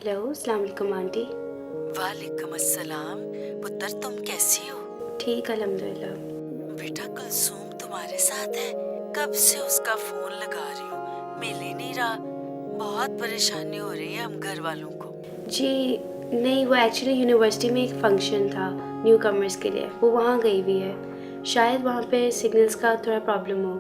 Hello, अस्सलाम वालेकुम aunty. वालेकुम अस्सलाम। पुत्र तुम कैसी हो? ठीक अल्हम्दुलिल्लाह। बेटा कुलसूम तुम्हारे साथ है? कब से उसका फोन लगा रही हूँ, मिल ही नहीं रहा। बहुत परेशानी हो रही है हम घर वालों को। जी नहीं, वो एक्चुअली यूनिवर्सिटी में एक फंक्शन था न्यू कमर्स के लिए, वो वहाँ गई हुई है। शायद वहाँ पे सिग्नल्स का थोड़ा प्रॉब्लम हो।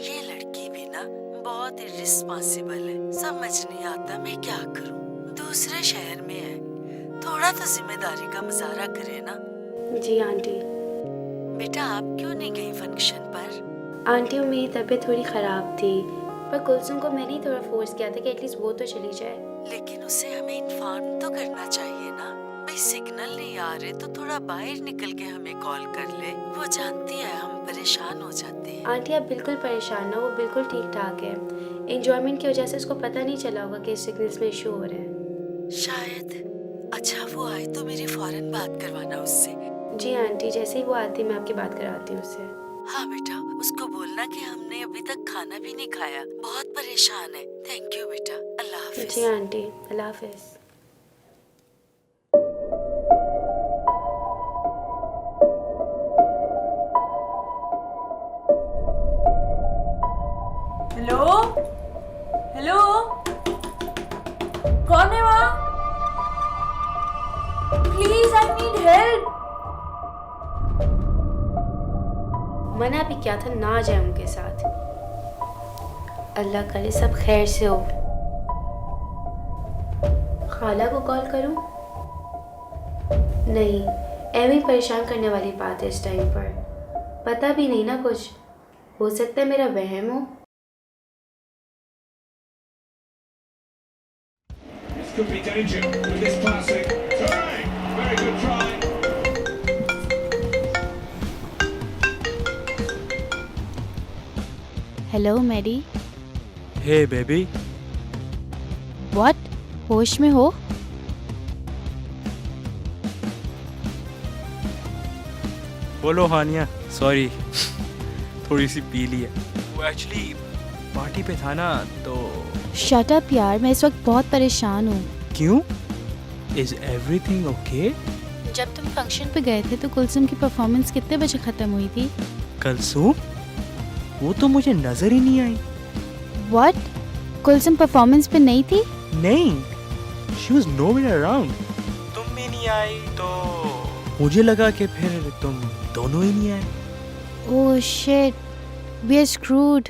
ये लड़की भी ना बहुत इर्रिस्पॉन्सिबल है, समझ नहीं आता मैं क्या करूँ। दूसरे शहर में है, थोड़ा तो जिम्मेदारी का मुजाहरा करे ना। जी आंटी। बेटा आप क्यों नहीं गई फंक्शन पर? आंटी वो मेरी तबीयत थोड़ी ख़राब थी, पर कुलसुम को मैंने ही थोड़ा फोर्स किया था कि एटलीस्ट वो तो चली जाए। लेकिन उसे हमें इन्फॉर्म तो करना चाहिए ना। भाई सिग्नल नहीं आ रहे तो थोड़ा बाहर निकल के हमें कॉल कर ले। वो जानती है हम परेशान हो जाते हैं। आंटी आप बिल्कुल परेशान ना, वो बिल्कुल ठीक ठाक है। एंजॉयमेंट की वजह से उसको पता नहीं चला होगा कि सिग्नल्स में इशू हो रहे हैं। शायद। अच्छा वो आए तो मेरी फौरन बात करवाना उससे। जी आंटी, जैसे ही वो आती है मैं आपकी बात कराती हूँ उससे। हाँ बेटा, उसको बोलना कि हमने अभी तक खाना भी नहीं खाया, बहुत परेशान है। थैंक यू बेटा, अल्लाह हाफिज। जी आंटी, अल्लाह हाफिज़। हेलो हेलो, कौन है वहाँ? Please I need help. मना भी क्या था ना जाए उनके साथ। अल्लाह करे सब खैर से हो। खाला को कॉल करूं? नहीं, एवं परेशान करने वाली बात है इस टाइम पर। पता भी नहीं ना कुछ, हो सकता है मेरा वहम हो। Could be danger with this classic. Try! Very good try. Hello Mary. Hey baby. What? होश में हो? बोलो हानिया। सॉरी थोड़ी सी पी ली है। वो एक्चुअली पार्टी पे था ना तो। शट अप यार, मैं इस वक्त बहुत परेशान हूँ। क्यों? Is everything okay? जब तुम फंक्शन पे गए थे तो कुलसुम की परफॉर्मेंस कितने बजे ख़त्म हुई थी? कलसूम? वो तो मुझे नजर ही नहीं आई। व्हाट? कुलसुम परफॉर्मेंस पे नहीं थी? नहीं, शी वाज नोवेयर अराउंड। तुम भी नहीं आई तो मुझे लगा कि फिर तुम दोनों ही नहीं आए। Oh shit, we are screwed.